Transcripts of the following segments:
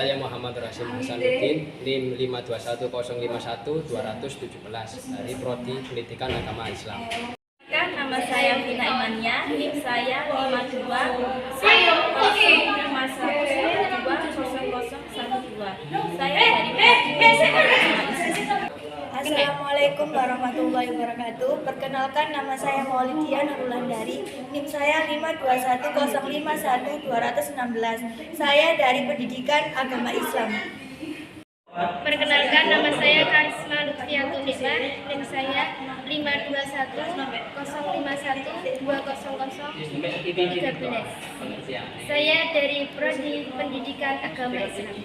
saya Muhammad Rasim Hasanuddin, NIM 521051-217 dari Prodi Pendidikan Agama Islam. Nama saya Vina Imania, NIM saya 52 Saya dari Assalamualaikum warahmatullahi wabarakatuh. Perkenalkan, nama saya Maulidia Nurulandari, NIM saya 521051-216. Saya dari Pendidikan Agama Islam. Perkenalkan, nama saya Karisma Lutfiatul Nima, NIM saya 5221-200-300. Saya dari Prodi Pendidikan Agama Islam.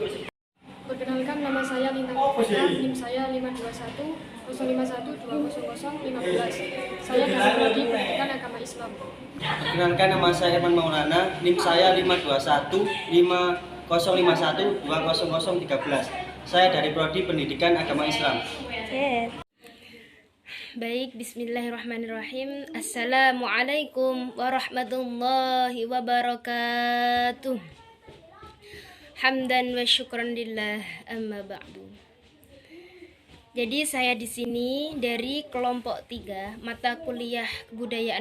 Perkenalkan, nama saya Lintang Fika, NIM saya 521051-200-15. Saya dari Prodi Pendidikan Agama Islam. Perkenalkan, nama saya Irman Maulana, NIM saya 521-5051-200-13. Saya dari Prodi Pendidikan Agama Islam. Baik, bismillahirrahmanirrahim. Assalamualaikum warahmatullahi wabarakatuh. Hamdan wa syukran lillah, amma ba'du. Jadi saya di sini dari kelompok 3 mata kuliah budaya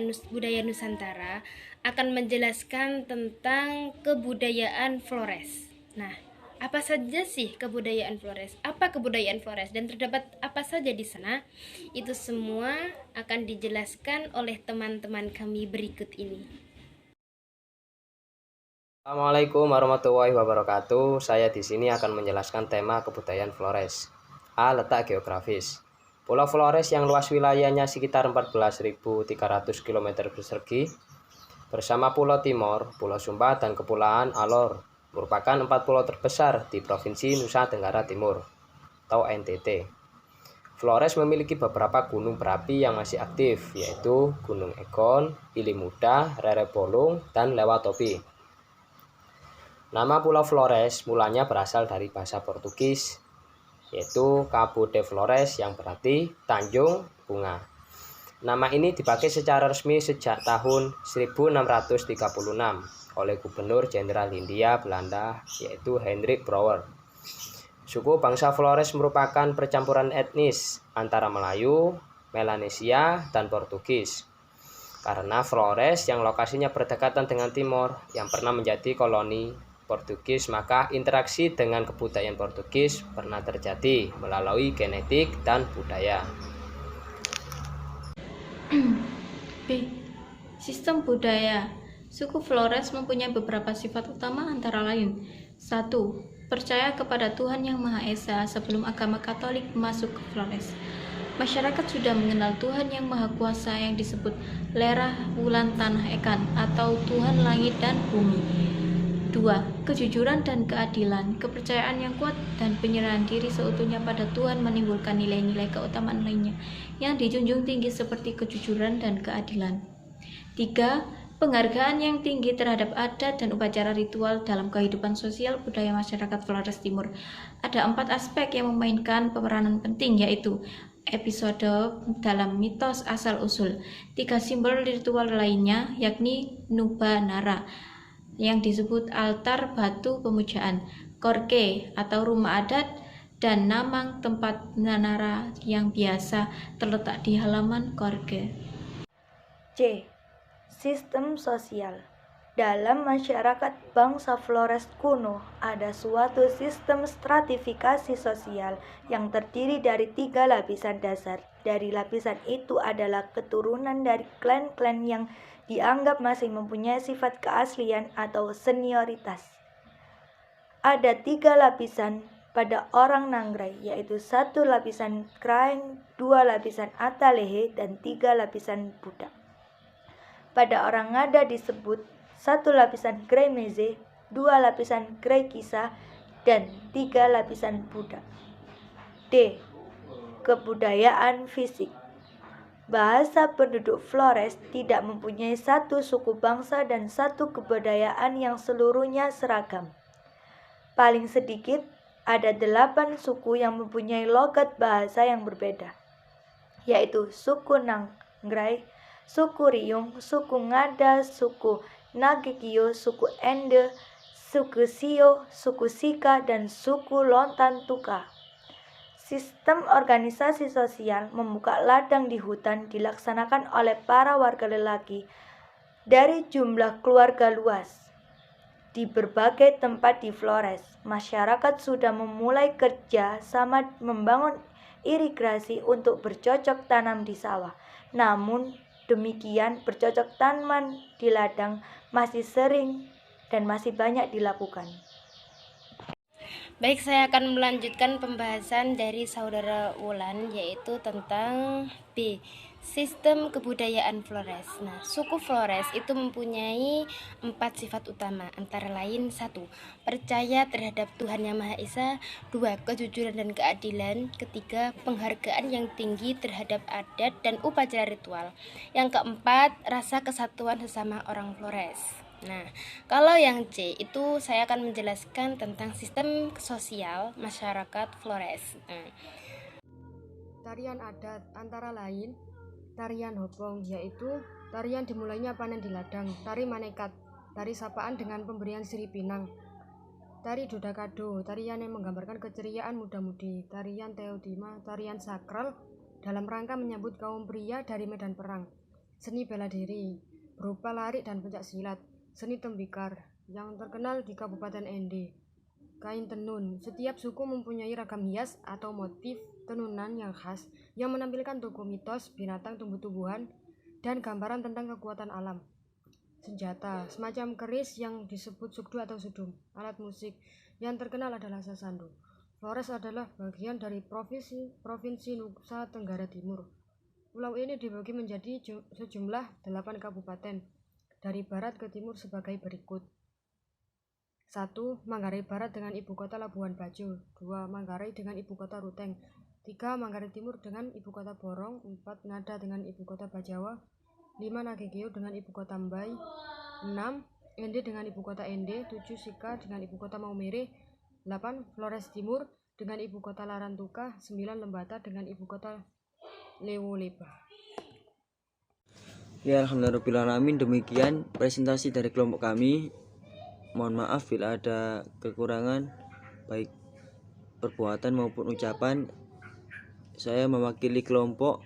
Nusantara akan menjelaskan tentang kebudayaan Flores. Nah, apa saja sih kebudayaan Flores? Apa kebudayaan Flores dan terdapat apa saja di sana? Itu semua akan dijelaskan oleh teman-teman kami berikut ini. Assalamualaikum warahmatullahi wabarakatuh. Saya di sini akan menjelaskan tema kebudayaan Flores. A. Letak geografis. Pulau Flores yang luas wilayahnya sekitar 14.300 km persegi bersama Pulau Timor, Pulau Sumba, dan Kepulauan Alor merupakan 4 pulau terbesar di Provinsi Nusa Tenggara Timur atau NTT. Flores memiliki beberapa gunung berapi yang masih aktif, yaitu Gunung Egon, Ili Muda, Rere Bolong, dan Lewatopi. Nama Pulau Flores mulanya berasal dari bahasa Portugis, yaitu Cabo de Flores yang berarti Tanjung Bunga. Nama ini dipakai secara resmi sejak tahun 1636 oleh Gubernur Jenderal Hindia Belanda, yaitu Hendrik Brouwer. Suku bangsa Flores merupakan percampuran etnis antara Melayu, Melanesia, dan Portugis. Karena Flores yang lokasinya berdekatan dengan Timor yang pernah menjadi koloni Portugis, maka interaksi dengan kebudayaan Portugis pernah terjadi melalui genetik dan budaya. B. Sistem budaya. Suku Flores mempunyai beberapa sifat utama antara lain. 1. Percaya kepada Tuhan Yang Maha Esa sebelum agama Katolik masuk ke Flores. Masyarakat sudah mengenal Tuhan Yang Maha Kuasa yang disebut Lerah Wulan Tanah Ekan atau Tuhan Langit dan Bumi. 2. Kejujuran dan keadilan. Kepercayaan yang kuat dan penyerahan diri seutuhnya pada Tuhan menimbulkan nilai-nilai keutamaan lainnya yang dijunjung tinggi seperti kejujuran dan keadilan. 3. Penghargaan yang tinggi terhadap adat dan upacara ritual dalam kehidupan sosial budaya masyarakat Flores Timur. Ada 4 aspek yang memainkan peranan penting, yaitu episode dalam mitos asal-usul, 3 simbol ritual lainnya, yakni Nuba Nara yang disebut altar batu pemujaan, Korke atau rumah adat, dan Namang tempat Nanara yang biasa terletak di halaman Korke. C. Sistem sosial. Dalam masyarakat bangsa Flores kuno, ada suatu sistem stratifikasi sosial yang terdiri dari 3 lapisan dasar. Dari lapisan itu adalah keturunan dari klan-klan yang dianggap masih mempunyai sifat keaslian atau senioritas. Ada 3 lapisan pada orang Nangrai, yaitu 1 lapisan Kraeng, 2 lapisan Atalehe, dan 3 lapisan Budak. Pada orang Ngada disebut 1 lapisan Kremeze, 2 lapisan Krekisa, dan 3 lapisan Budak. D. Kebudayaan fisik. Bahasa penduduk Flores tidak mempunyai 1 suku bangsa dan 1 kebudayaan yang seluruhnya seragam. Paling sedikit, ada 8 suku yang mempunyai logat bahasa yang berbeda, yaitu suku Nangrai, suku Riung, suku Ngada, suku Nagekio, suku Ende, suku Sio, suku Sika, dan suku Lontan Tuka. Sistem organisasi sosial membuka ladang di hutan dilaksanakan oleh para warga lelaki dari jumlah keluarga luas. Di berbagai tempat di Flores, masyarakat sudah memulai kerja sama membangun irigasi untuk bercocok tanam di sawah. Namun demikian, bercocok tanaman di ladang masih sering dan masih banyak dilakukan. Baik, saya akan melanjutkan pembahasan dari saudara Wulan, yaitu tentang B. Sistem kebudayaan Flores. Nah, suku Flores itu mempunyai 4 sifat utama, antara lain 1. Percaya terhadap Tuhan Yang Maha Esa. 2. Kejujuran dan keadilan. 3. Penghargaan yang tinggi terhadap adat dan upacara ritual. Yang keempat, rasa kesatuan sesama orang Flores. Nah, kalau yang C itu saya akan menjelaskan tentang sistem sosial masyarakat Flores. Tarian adat antara lain tarian hopong, yaitu tarian dimulainya panen di ladang, tari manekat, tari sapaan dengan pemberian sirih pinang, tari dodakado, tarian yang menggambarkan keceriaan muda-mudi, tarian teodima, tarian sakral dalam rangka menyambut kaum pria dari medan perang, seni bela diri berupa lari dan pencak silat, seni tembikar yang terkenal di Kabupaten Ende, kain tenun. Setiap suku mempunyai ragam hias atau motif tenunan yang khas yang menampilkan tokoh mitos, binatang, tumbuh-tumbuhan, dan gambaran tentang kekuatan alam. Senjata, semacam keris yang disebut sukdu atau sudum. Alat musik yang terkenal adalah sasando. Flores adalah bagian dari Provinsi Nusa Tenggara Timur. Pulau ini dibagi menjadi sejumlah 8 kabupaten dari barat ke timur sebagai berikut. 1. Manggarai Barat dengan ibu kota Labuhan Bajo. 2. Manggarai dengan ibu kota Ruteng. 3. Manggarai Timur dengan ibu kota Borong. 4. Ngada dengan ibu kota Bajawa. 5. Nagegeo dengan ibu kota Mbai. 6. Ende dengan ibu kota Ende. 7. Sika dengan ibu kota Maumere. 8. Flores Timur dengan ibu kota Larantuka. 9. Lembata dengan ibu kota Lewolepa. Ya, alhamdulillahirrahmanirrahim. Demikian presentasi dari kelompok kami. Mohon maaf bila ada kekurangan baik perbuatan maupun ucapan. Saya mewakili kelompok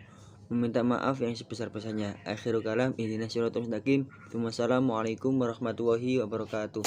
meminta maaf yang sebesar-besarnya. Akhirul kalam, ihdinas siratal mustaqim. Wassalamualaikum warahmatullahi wabarakatuh.